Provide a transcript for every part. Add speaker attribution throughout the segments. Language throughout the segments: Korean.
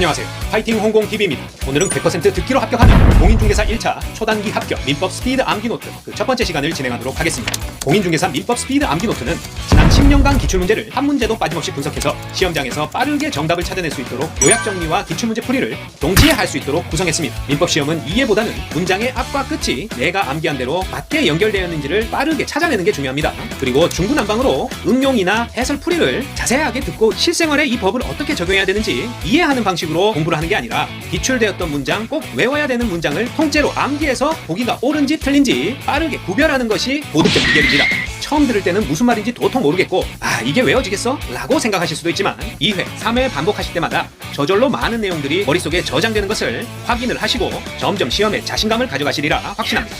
Speaker 1: 안녕하세요. 파이팅 홍공TV입니다. 오늘은 100% 듣기로 합격하는 공인중개사 1차 초단기 합격 민법 스피드 암기노트 그 첫 번째 시간을 진행하도록 하겠습니다. 공인중개사 민법 스피드 암기노트는 지난 10년간 기출문제를 한 문제도 빠짐없이 분석해서 시험장에서 빠르게 정답을 찾아낼 수 있도록 요약 정리와 기출문제 풀이를 동시에 할 수 있도록 구성했습니다. 민법시험은 이해보다는 문장의 앞과 끝이 내가 암기한 대로 맞게 연결되었는지를 빠르게 찾아내는 게 중요합니다. 그리고 중구난방으로 응용이나 해설 풀이를 자세하게 듣고 실생활에 이 법을 어떻게 적용해야 되는지 이해하는 방식으로 공부를 하는 게 아니라 기출되었던 문장, 꼭 외워야 되는 문장을 통째로 암기해서 보기가 옳은지 틀린지 빠르게 구별하는 것이 도덕적 비결입니다. 처음 들을 때는 무슨 말인지 도통 모르겠고 이게 외워지겠어? 라고 생각하실 수도 있지만 2회, 3회 반복하실 때마다 저절로 많은 내용들이 머릿속에 저장되는 것을 확인을 하시고 점점 시험에 자신감을 가져가시리라 확신합니다.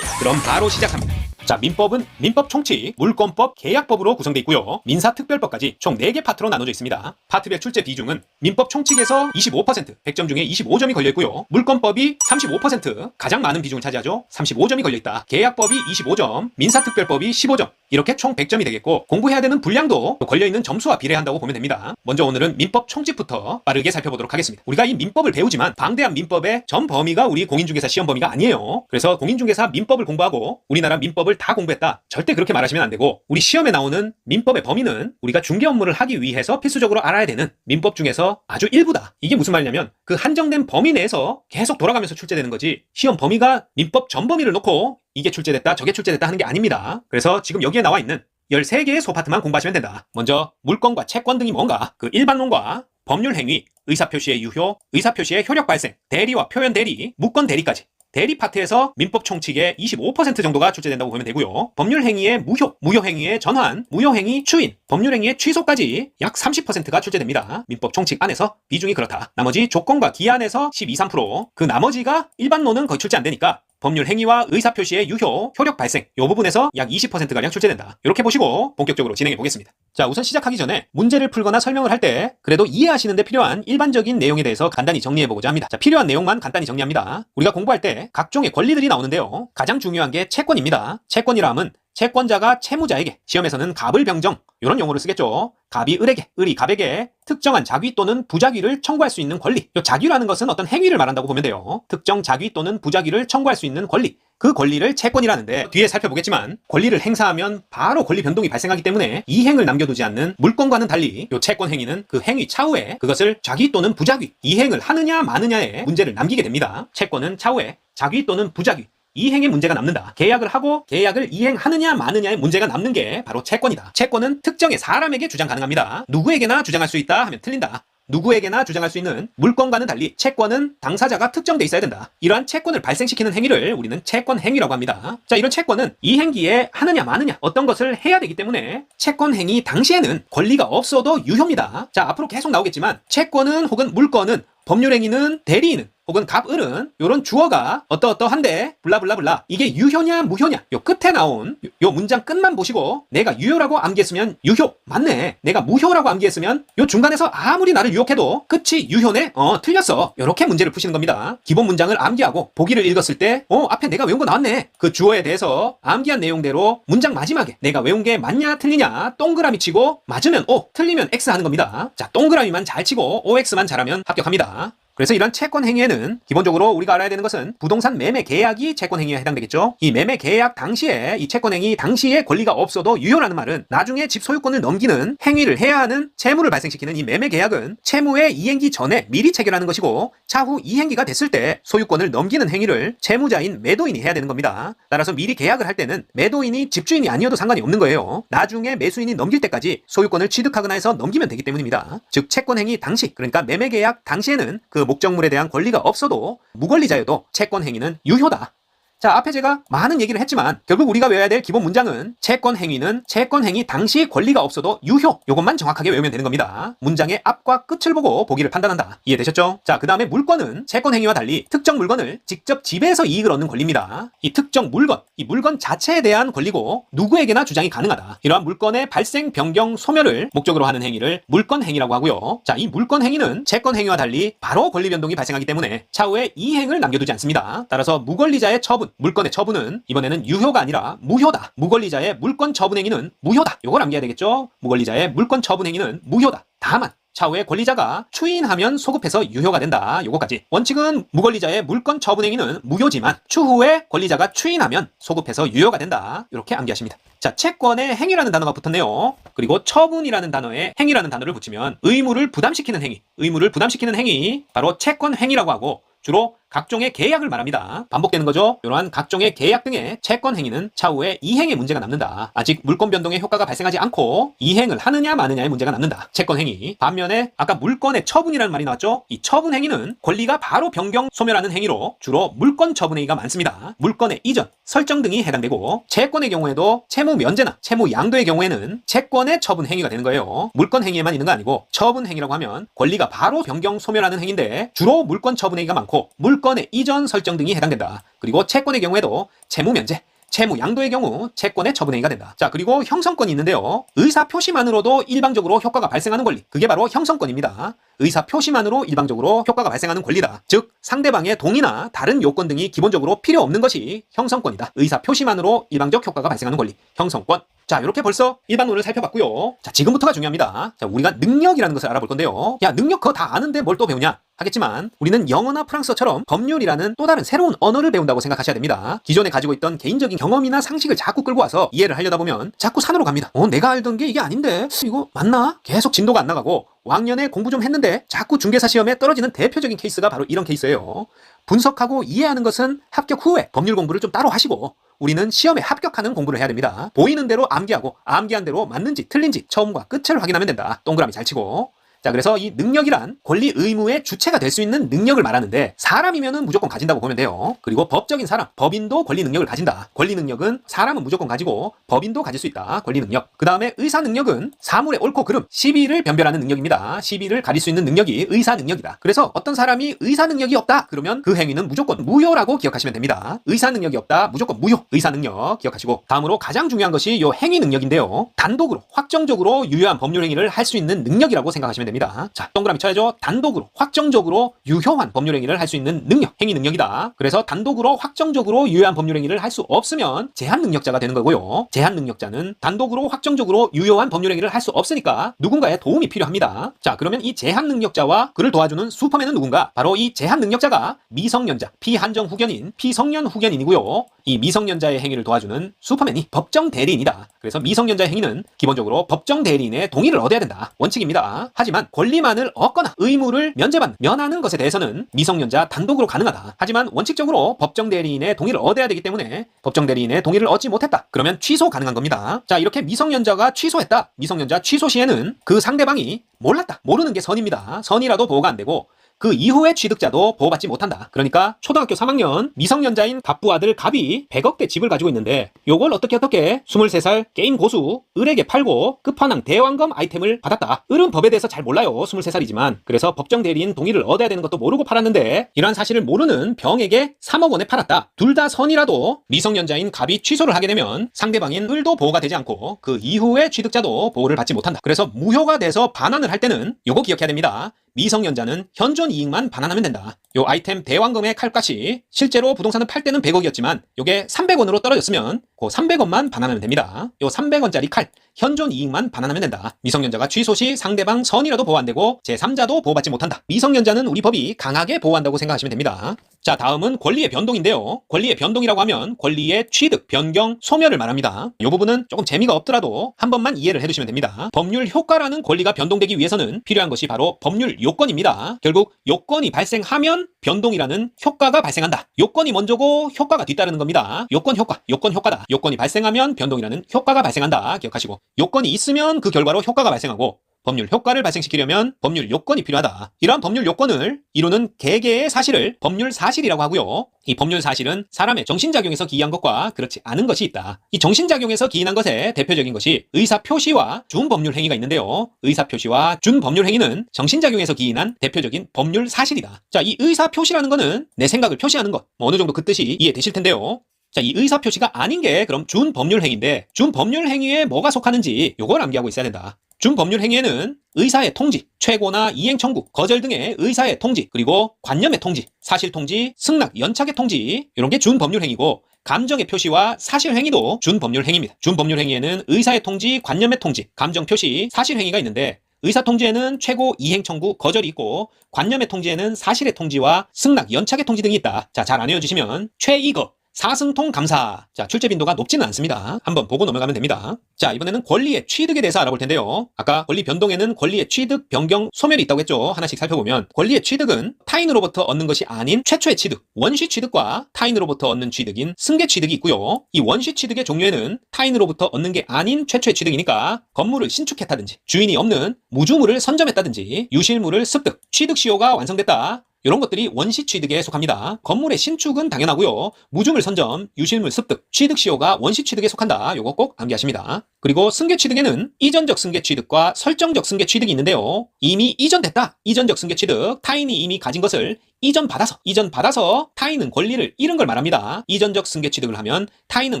Speaker 1: 그럼 바로 시작합니다. 자, 민법은 민법 총칙, 물권법, 계약법으로 구성되어 있고요. 민사특별법까지 총 4개 파트로 나눠져 있습니다. 파트별 출제 비중은 민법 총칙에서 25%, 100점 중에 25점이 걸려있고요. 물권법이 35%, 가장 많은 비중을 차지하죠. 35점이 걸려있다. 계약법이 25점, 민사특별법이 15점. 이렇게 총 100점이 되겠고 공부해야 되는 분량도 걸려있는 점수와 비례한다고 보면 됩니다. 먼저 오늘은 민법 총칙부터 빠르게 살펴보도록 하겠습니다. 우리가 이 민법을 배우지만 방대한 민법의 전 범위가 우리 공인중개사 시험 범위가 아니에요. 그래서 공인중개사 민법을 공부하고 우리나라 민법을 다 공부했다. 절대 그렇게 말하시면 안 되고 우리 시험에 나오는 민법의 범위는 우리가 중개 업무를 하기 위해서 필수적으로 알아야 되는 민법 중에서 아주 일부다. 이게 무슨 말이냐면 그 한정된 범위 내에서 계속 돌아가면서 출제되는 거지 시험 범위가 민법 전 범위를 놓고 이게 출제됐다 저게 출제됐다 하는 게 아닙니다. 그래서 지금 여기에 나와 있는 13개의 소파트만 공부하시면 된다. 먼저 물권과 채권 등이 뭔가 그 일반론과 법률 행위, 의사표시의 유효, 의사표시의 효력 발생, 대리와 표현 대리, 무권 대리까지 대리 파트에서 민법 총칙의 25% 정도가 출제된다고 보면 되고요. 법률 행위의 무효, 무효 행위의 전환, 무효 행위 추인, 법률 행위의 취소까지 약 30%가 출제됩니다. 민법 총칙 안에서 비중이 그렇다. 나머지 조건과 기한에서 12, 3%, 그 나머지가 일반론은 거의 출제 안 되니까 법률 행위와 의사표시의 유효, 효력 발생 이 부분에서 약 20%가량 출제된다. 이렇게 보시고 본격적으로 진행해 보겠습니다. 자, 우선 시작하기 전에 문제를 풀거나 설명을 할 때 그래도 이해하시는 데 필요한 일반적인 내용에 대해서 간단히 정리해 보고자 합니다. 자, 필요한 내용만 간단히 정리합니다. 우리가 공부할 때 각종의 권리들이 나오는데요. 가장 중요한 게 채권입니다. 채권이라 함은 채권자가 채무자에게, 시험에서는 갑을병정 이런 용어를 쓰겠죠. 갑이 을에게, 을이 갑에게 특정한 자귀 또는 부자귀를 청구할 수 있는 권리. 이 자귀라는 것은 어떤 행위를 말한다고 보면 돼요. 특정 자귀 또는 부자귀를 청구할 수 있는 권리. 그 권리를 채권이라는데 뒤에 살펴보겠지만 권리를 행사하면 바로 권리 변동이 발생하기 때문에 이행을 남겨두지 않는 물권과는 달리 이 채권 행위는 그 행위 차후에 그것을 자귀 또는 부자귀 이행을 하느냐 마느냐의 문제를 남기게 됩니다. 채권은 차후에 자귀 또는 부자귀 이행의 문제가 남는다. 계약을 하고 계약을 이행하느냐 마느냐의 문제가 남는 게 바로 채권이다. 채권은 특정의 사람에게 주장 가능합니다. 누구에게나 주장할 수 있다 하면 틀린다. 누구에게나 주장할 수 있는 물권과는 달리 채권은 당사자가 특정돼 있어야 된다. 이러한 채권을 발생시키는 행위를 우리는 채권 행위라고 합니다. 자, 이런 채권은 이행기에 하느냐 마느냐 어떤 것을 해야 되기 때문에 채권 행위 당시에는 권리가 없어도 유효입니다. 자, 앞으로 계속 나오겠지만 채권은 혹은 물권은 법률 행위는 대리인은 혹은 갑을은 요런 주어가 어떠어떠한데 블라블라블라 이게 유효냐 무효냐 요 끝에 나온 요 문장 끝만 보시고 내가 유효라고 암기했으면 유효 맞네, 내가 무효라고 암기했으면 요 중간에서 아무리 나를 유혹해도 끝이 유효네, 틀렸어, 요렇게 문제를 푸시는 겁니다. 기본 문장을 암기하고 보기를 읽었을 때 앞에 내가 외운 거 나왔네, 그 주어에 대해서 암기한 내용대로 문장 마지막에 내가 외운 게 맞냐 틀리냐 동그라미 치고 맞으면 O, 틀리면 X 하는 겁니다. 자, 동그라미만 잘 치고 OX만 잘하면 합격합니다. 그래서 이런 채권 행위에는 기본적으로 우리가 알아야 되는 것은 부동산 매매 계약이 채권 행위에 해당되겠죠. 이 매매 계약 당시에 이 채권 행위 당시에 권리가 없어도 유효라는 말은 나중에 집 소유권을 넘기는 행위를 해야 하는 채무를 발생시키는 이 매매 계약은 채무의 이행기 전에 미리 체결하는 것이고 차후 이행기가 됐을 때 소유권을 넘기는 행위를 채무자인 매도인이 해야 되는 겁니다. 따라서 미리 계약을 할 때는 매도인이 집주인이 아니어도 상관이 없는 거예요. 나중에 매수인이 넘길 때까지 소유권을 취득하거나 해서 넘기면 되기 때문입니다. 즉 채권 행위 당시, 그러니까 매매 계약 당시에는 그 목적물에 대한 권리가 없어도 무권리자여도 채권 행위는 유효다. 자, 앞에 제가 많은 얘기를 했지만 결국 우리가 외워야 될 기본 문장은 채권 행위는 채권 행위 당시 권리가 없어도 유효. 요것만 정확하게 외우면 되는 겁니다. 문장의 앞과 끝을 보고 보기를 판단한다. 이해되셨죠? 자, 그 다음에 물권은 채권 행위와 달리 특정 물건을 직접 지배해서 이익을 얻는 권리입니다. 이 특정 물건, 이 물건 자체에 대한 권리고 누구에게나 주장이 가능하다. 이러한 물건의 발생, 변경, 소멸을 목적으로 하는 행위를 물권 행위라고 하고요. 자, 이 물권 행위는 채권 행위와 달리 바로 권리 변동이 발생하기 때문에 차후에 이행을 남겨두지 않습니다. 따라서 무권리자의 처분, 물권의 처분은 이번에는 유효가 아니라 무효다. 무권리자의 물권 처분 행위는 무효다. 요걸 암기해야 되겠죠? 무권리자의 물권 처분 행위는 무효다. 다만 차후에 권리자가 추인하면 소급해서 유효가 된다. 요거까지. 원칙은 무권리자의 물권 처분 행위는 무효지만 추후에 권리자가 추인하면 소급해서 유효가 된다. 이렇게 암기하십니다. 자, 채권에 행위라는 단어가 붙었네요. 그리고 처분이라는 단어에 행위라는 단어를 붙이면 의무를 부담시키는 행위, 바로 채권 행위라고 하고 주로 각종의 계약을 말합니다. 반복되는 거죠. 이러한 각종의 계약 등의 채권 행위는 차후에 이행에 문제가 남는다. 아직 물권 변동의 효과가 발생하지 않고 이행을 하느냐 마느냐의 문제가 남는다. 채권 행위. 반면에 아까 물권의 처분이라는 말이 나왔죠. 이 처분 행위는 권리가 바로 변경 소멸하는 행위로 주로 물권 처분 행위가 많습니다. 물권의 이전, 설정 등이 해당되고 채권의 경우에도 채무 면제나 채무 양도의 경우에는 채권의 처분 행위가 되는 거예요. 물권 행위에만 있는 거 아니고 처분 행위라고 하면 권리가 바로 변경 소멸하는 행위인데 주로 물권 처분 행위가 많고 물권의 이전 설정 등이 해당된다. 그리고 채권의 경우에도 채무 면제, 채무 양도의 경우 채권의 처분행위가 된다. 자, 그리고 형성권이 있는데요. 의사 표시만으로도 일방적으로 효과가 발생하는 권리. 그게 바로 형성권입니다. 의사 표시만으로 일방적으로 효과가 발생하는 권리다. 즉, 상대방의 동의나 다른 요건 등이 기본적으로 필요 없는 것이 형성권이다. 의사 표시만으로 일방적 효과가 발생하는 권리. 형성권. 자, 이렇게 벌써 일반론을 살펴봤고요. 자, 지금부터가 중요합니다. 자, 우리가 능력이라는 것을 알아볼 건데요. 야, 능력 그거 다 아는데 뭘 또 배우냐? 하겠지만 우리는 영어나 프랑스어처럼 법률이라는 또 다른 새로운 언어를 배운다고 생각하셔야 됩니다. 기존에 가지고 있던 개인적인 경험이나 상식을 자꾸 끌고 와서 이해를 하려다 보면 자꾸 산으로 갑니다. 내가 알던 게 이게 아닌데 이거 맞나? 계속 진도가 안 나가고 왕년에 공부 좀 했는데 자꾸 중개사 시험에 떨어지는 대표적인 케이스가 바로 이런 케이스예요. 분석하고 이해하는 것은 합격 후에 법률 공부를 좀 따로 하시고 우리는 시험에 합격하는 공부를 해야 됩니다. 보이는 대로 암기하고 암기한 대로 맞는지 틀린지 처음과 끝을 확인하면 된다. 동그라미 잘 치고. 자, 그래서 이 능력이란 권리 의무의 주체가 될 수 있는 능력을 말하는데 사람이면은 무조건 가진다고 보면 돼요. 그리고 법적인 사람, 법인도 권리 능력을 가진다. 권리 능력은 사람은 무조건 가지고 법인도 가질 수 있다. 권리 능력. 그 다음에 의사 능력은 사물의 옳고 그름, 시비를 변별하는 능력입니다. 시비를 가릴 수 있는 능력이 의사 능력이다. 그래서 어떤 사람이 의사 능력이 없다 그러면 그 행위는 무조건 무효라고 기억하시면 됩니다. 의사 능력이 없다 무조건 무효. 의사 능력 기억하시고, 다음으로 가장 중요한 것이 요 행위 능력인데요. 단독으로 확정적으로 유효한 법률 행위를 할 수 있는 능력이라고 생각하시면 됩니다. 자, 동그라미 쳐야죠. 단독으로 확정적으로 유효한 법률 행위를 할 수 있는 능력, 행위 능력이다. 그래서 단독으로 확정적으로 유효한 법률 행위를 할 수 없으면 제한 능력자가 되는 거고요. 제한 능력자는 단독으로 확정적으로 유효한 법률 행위를 할 수 없으니까 누군가의 도움이 필요합니다. 자, 그러면 이 제한 능력자와 그를 도와주는 슈퍼맨은 누군가? 바로 이 제한 능력자가 미성년자, 피한정 후견인, 피성년 후견인이고요. 이 미성년자의 행위를 도와주는 슈퍼맨이 법정 대리인이다. 그래서 미성년자의 행위는 기본적으로 법정 대리인의 동의를 얻어야 된다. 원칙입니다. 하지만 권리만을 얻거나 의무를 면하는 것에 대해서는 미성년자 단독으로 가능하다. 하지만 원칙적으로 법정 대리인의 동의를 얻어야 되기 때문에 법정 대리인의 동의를 얻지 못했다. 그러면 취소 가능한 겁니다. 자, 이렇게 미성년자가 취소했다. 미성년자 취소 시에는 그 상대방이 몰랐다. 모르는 게 선입니다. 선이라도 보호가 안 되고 그 이후에 취득자도 보호받지 못한다. 그러니까 초등학교 3학년 미성년자인 갑부 아들 갑이 100억대 집을 가지고 있는데 요걸 어떻게 23살 게임 고수 을에게 팔고 끝판왕 대왕검 아이템을 받았다. 을은 법에 대해서 잘 몰라요. 23살이지만. 그래서 법정 대리인 동의를 얻어야 되는 것도 모르고 팔았는데 이러한 사실을 모르는 병에게 3억 원에 팔았다. 둘 다 선이라도 미성년자인 갑이 취소를 하게 되면 상대방인 을도 보호가 되지 않고 그 이후에 취득자도 보호를 받지 못한다. 그래서 무효가 돼서 반환을 할 때는 요거 기억해야 됩니다. 미성년자는 현존 이익만 반환하면 된다. 요 아이템 대왕금의 칼값이 실제로 부동산을 팔 때는 100억이었지만 요게 300원으로 떨어졌으면 그 300원만 반환하면 됩니다. 요 300원짜리 칼 현존 이익만 반환하면 된다. 미성년자가 취소 시 상대방 선이라도 보호 안 되고 제3자도 보호받지 못한다. 미성년자는 우리 법이 강하게 보호한다고 생각하시면 됩니다. 자, 다음은 권리의 변동인데요. 권리의 변동이라고 하면 권리의 취득, 변경, 소멸을 말합니다. 이 부분은 조금 재미가 없더라도 한 번만 이해를 해두시면 됩니다. 법률 효과라는 권리가 변동되기 위해서는 필요한 것이 바로 법률 요건입니다. 결국 요건이 발생하면 변동이라는 효과가 발생한다. 요건이 먼저고 효과가 뒤따르는 겁니다. 요건 효과, 요건 효과다. 요건이 발생하면 변동이라는 효과가 발생한다. 기억하시고, 요건이 있으면 그 결과로 효과가 발생하고 법률 효과를 발생시키려면 법률 요건이 필요하다. 이러한 법률 요건을 이루는 개개의 사실을 법률 사실이라고 하고요. 이 법률 사실은 사람의 정신작용에서 기이한 것과 그렇지 않은 것이 있다. 이 정신작용에서 기인한 것의 대표적인 것이 의사표시와 준법률 행위가 있는데요. 의사표시와 준법률 행위는 정신작용에서 기인한 대표적인 법률 사실이다. 자, 이 의사표시라는 거는 내 생각을 표시하는 것, 어느 정도 그 뜻이 이해되실 텐데요. 자, 이 의사표시가 아닌 게 그럼 준법률 행위인데 준법률 행위에 뭐가 속하는지 요걸 암기하고 있어야 된다. 준법률 행위에는 의사의 통지, 최고나 이행 청구, 거절 등의 의사의 통지, 그리고 관념의 통지, 사실 통지, 승낙, 연착의 통지, 이런 게 준법률 행위고, 감정의 표시와 사실 행위도 준법률 행위입니다. 준법률 행위에는 의사의 통지, 관념의 통지, 감정 표시, 사실 행위가 있는데 의사통지에는 최고 이행 청구 거절이 있고 관념의 통지에는 사실의 통지와 승낙, 연착의 통지 등이 있다. 자, 잘 안 외워주시면 최이거 사승통 감사. 자, 출제 빈도가 높지는 않습니다. 한번 보고 넘어가면 됩니다. 자, 이번에는 권리의 취득에 대해서 알아볼 텐데요. 아까 권리 변동에는 권리의 취득, 변경, 소멸이 있다고 했죠. 하나씩 살펴보면 권리의 취득은 타인으로부터 얻는 것이 아닌 최초의 취득, 원시 취득과 타인으로부터 얻는 취득인 승계 취득이 있고요. 이 원시 취득의 종류에는 타인으로부터 얻는 게 아닌 최초의 취득이니까 건물을 신축했다든지 주인이 없는 무주물을 선점했다든지 유실물을 습득, 취득 시효가 완성됐다. 이런 것들이 원시 취득에 속합니다. 건물의 신축은 당연하고요. 무주물 선점, 유실물 습득, 취득 시효가 원시 취득에 속한다. 요거 꼭 암기하십니다. 그리고 승계 취득에는 이전적 승계 취득과 설정적 승계 취득이 있는데요. 이미 이전됐다. 이전적 승계 취득, 타인이 이미 가진 것을 이전받아서 타인은 권리를 잃은 걸 말합니다. 이전적 승계 취득을 하면 타인은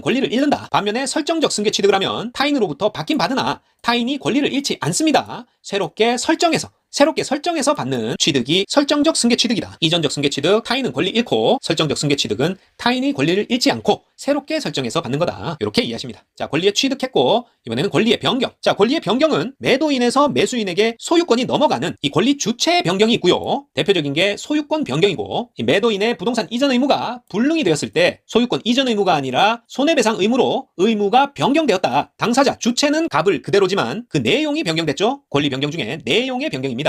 Speaker 1: 권리를 잃는다. 반면에 설정적 승계 취득을 하면 타인으로부터 받긴 받으나 타인이 권리를 잃지 않습니다. 새롭게 설정해서 받는 취득이 설정적 승계 취득이다. 이전적 승계 취득, 타인은 권리 잃고, 설정적 승계 취득은 타인이 권리를 잃지 않고 새롭게 설정해서 받는 거다. 이렇게 이해하십니다. 자, 권리에 취득했고 이번에는 권리의 변경. 자, 권리의 변경은 매도인에서 매수인에게 소유권이 넘어가는 이 권리 주체의 변경이 있고요. 대표적인 게 소유권 변경이고, 이 매도인의 부동산 이전 의무가 불능이 되었을 때 소유권 이전 의무가 아니라 손해배상 의무로 의무가 변경되었다. 당사자 주체는 값을 그대로지만 그 내용이 변경됐죠. 권리 변경 중에 내용의 변경입니다.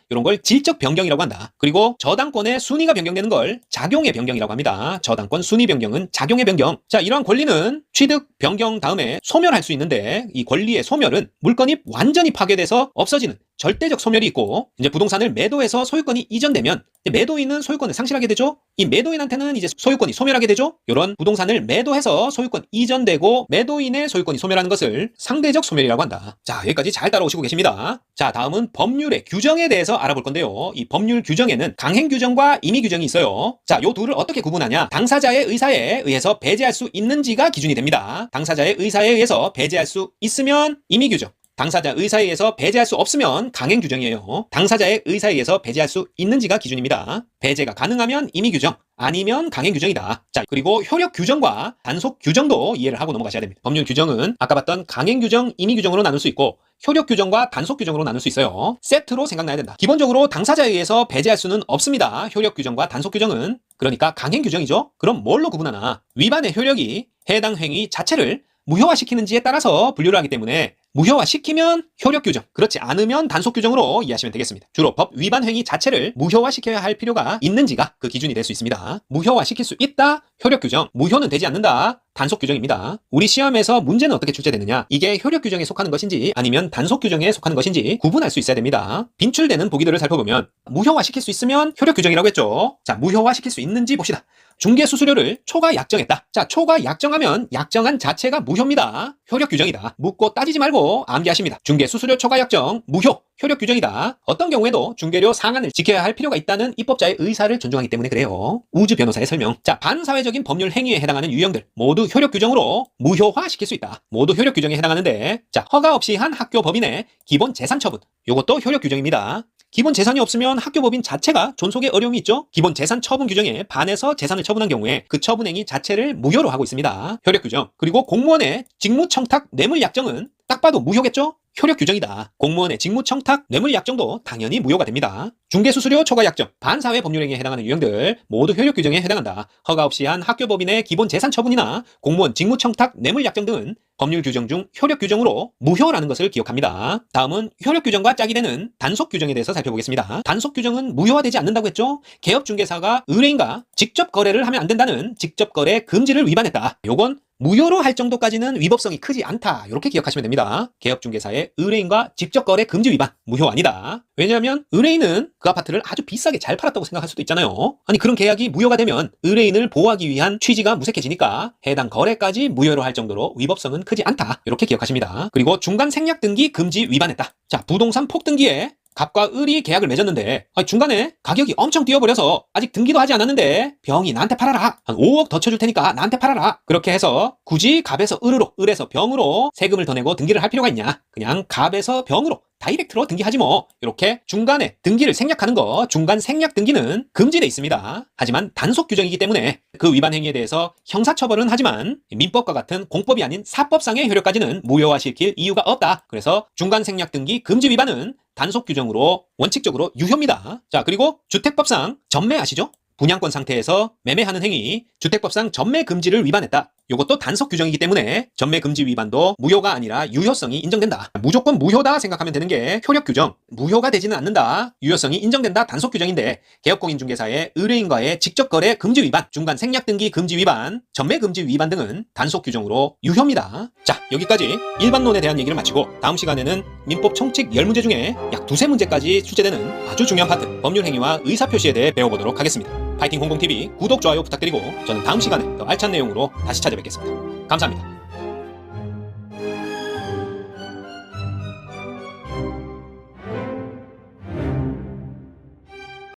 Speaker 1: 이런 걸 질적 변경이라고 한다. 그리고 저당권의 순위가 변경되는 걸 작용의 변경이라고 합니다. 저당권 순위 변경은 작용의 변경. 자, 이러한 권리는 취득 변경 다음에 소멸할 수 있는데, 이 권리의 소멸은 물건이 완전히 파괴돼서 없어지는 절대적 소멸이 있고, 이제 부동산을 매도해서 소유권이 이전되면 매도인은 소유권을 상실하게 되죠. 이 매도인한테는 이제 소유권이 소멸하게 되죠. 이런 부동산을 매도해서 소유권 이전되고 매도인의 소유권이 소멸하는 것을 상대적 소멸이라고 한다. 자, 여기까지 잘 따라오시고 계십니다. 자, 다음은 법률의 규정에 대해서 알아볼 건데요. 이 법률 규정에는 강행 규정과 임의 규정이 있어요. 자, 요 둘을 어떻게 구분하냐? 당사자의 의사에 의해서 배제할 수 있는지가 기준이 됩니다. 당사자의 의사에 의해서 배제할 수 있으면 임의 규정, 당사자 의사에 의해서 배제할 수 없으면 강행 규정이에요. 당사자의 의사에 의해서 배제할 수 있는지가 기준입니다. 배제가 가능하면 임의 규정, 아니면 강행 규정이다. 자, 그리고 효력 규정과 단속 규정도 이해를 하고 넘어가셔야 됩니다. 법률 규정은 아까 봤던 강행 규정, 임의 규정으로 나눌 수 있고, 효력 규정과 단속 규정으로 나눌 수 있어요. 세트로 생각나야 된다. 기본적으로 당사자에 의해서 배제할 수는 없습니다. 효력 규정과 단속 규정은. 그러니까 강행 규정이죠. 그럼 뭘로 구분하나? 위반의 효력이 해당 행위 자체를 무효화시키는지에 따라서 분류를 하기 때문에 무효화시키면 효력 규정, 그렇지 않으면 단속 규정으로 이해하시면 되겠습니다. 주로 법 위반 행위 자체를 무효화시켜야 할 필요가 있는지가 그 기준이 될 수 있습니다. 무효화시킬 수 있다, 효력 규정, 무효는 되지 않는다, 단속 규정입니다. 우리 시험에서 문제는 어떻게 출제되느냐? 이게 효력 규정에 속하는 것인지 아니면 단속 규정에 속하는 것인지 구분할 수 있어야 됩니다. 빈출되는 보기들을 살펴보면 무효화시킬 수 있으면 효력 규정이라고 했죠. 자, 무효화시킬 수 있는지 봅시다. 중개 수수료를 초과 약정했다. 자, 초과 약정하면 약정한 자체가 무효입니다. 효력 규정이다. 묻고 따지지 말고 암기하십니다. 중개 수수료 초과 약정 무효, 효력 규정이다. 어떤 경우에도 중개료 상한을 지켜야 할 필요가 있다는 입법자의 의사를 존중하기 때문에 그래요. 우즈 변호사의 설명. 자, 반사회적인 법률 행위에 해당하는 유형들 모두 효력 규정으로 무효화시킬 수 있다. 모두 효력 규정에 해당하는데, 자, 허가 없이 한 학교 법인의 기본 재산 처분, 요것도 효력 규정입니다. 기본 재산이 없으면 학교 법인 자체가 존속에 어려움이 있죠. 기본 재산 처분 규정에 반해서 재산을 처분한 경우에 그 처분 행위 자체를 무효로 하고 있습니다. 효력 규정. 그리고 공무원의 직무 청탁 뇌물 약정은 딱 봐도 무효겠죠? 효력 규정이다. 공무원의 직무 청탁 뇌물 약정도 당연히 무효가 됩니다. 중개수수료 초과 약정, 반사회 법률행위에 해당하는 유형들 모두 효력 규정에 해당한다. 허가 없이 한 학교 법인의 기본 재산 처분이나 공무원 직무 청탁 뇌물 약정 등은 법률 규정 중 효력 규정으로 무효라는 것을 기억합니다. 다음은 효력 규정과 짝이 되는 단속 규정에 대해서 살펴보겠습니다. 단속 규정은 무효화되지 않는다고 했죠. 개업중개사가 의뢰인과 직접 거래를 하면 안 된다는 직접 거래 금지를 위반했다. 요건 무효로 할 정도까지는 위법성이 크지 않다. 이렇게 기억하시면 됩니다. 개업중개사의 의뢰인과 직접 거래 금지 위반, 무효 아니다. 왜냐하면 의뢰인은 그 아파트를 아주 비싸게 잘 팔았다고 생각할 수도 있잖아요. 아니, 그런 계약이 무효가 되면 의뢰인을 보호하기 위한 취지가 무색해지니까 해당 거래까지 무효로 할 정도로 위법성은 크지 않다. 이렇게 기억하십니다. 그리고 중간 생략 등기 금지 위반했다. 자, 부동산 폭등기에 갑과 을이 계약을 맺었는데 중간에 가격이 엄청 뛰어버려서 아직 등기도 하지 않았는데 병이 나한테 팔아라, 한 5억 더 쳐줄 테니까 나한테 팔아라, 그렇게 해서 굳이 갑에서 을으로, 을에서 병으로 세금을 더 내고 등기를 할 필요가 있냐? 그냥 갑에서 병으로 다이렉트로 등기하지 뭐. 이렇게 중간에 등기를 생략하는 거, 중간 생략 등기는 금지돼 있습니다. 하지만 단속 규정이기 때문에 그 위반 행위에 대해서 형사처벌은 하지만 민법과 같은 공법이 아닌 사법상의 효력까지는 무효화시킬 이유가 없다. 그래서 중간 생략 등기 금지 위반은 단속 규정으로 원칙적으로 유효입니다. 자, 그리고 주택법상 전매 아시죠? 분양권 상태에서 매매하는 행위, 주택법상 전매 금지를 위반했다. 이것도 단속 규정이기 때문에 전매 금지 위반도 무효가 아니라 유효성이 인정된다. 무조건 무효다 생각하면 되는 게 효력 규정. 무효가 되지는 않는다. 유효성이 인정된다. 단속 규정인데 개업공인중개사의 의뢰인과의 직접 거래 금지 위반, 중간 생략 등기 금지 위반, 전매 금지 위반 등은 단속 규정으로 유효입니다. 자, 여기까지 일반론에 대한 얘기를 마치고 다음 시간에는 민법 총칙 10문제 중에 약 두세 문제까지 출제되는 아주 중요한 파트, 법률 행위와 의사표시에 대해 배워보도록 하겠습니다. 파이팅 홍콩TV 구독, 좋아요 부탁드리고 저는 다음 시간에 더 알찬 내용으로 다시 찾아뵙겠습니다. 감사합니다.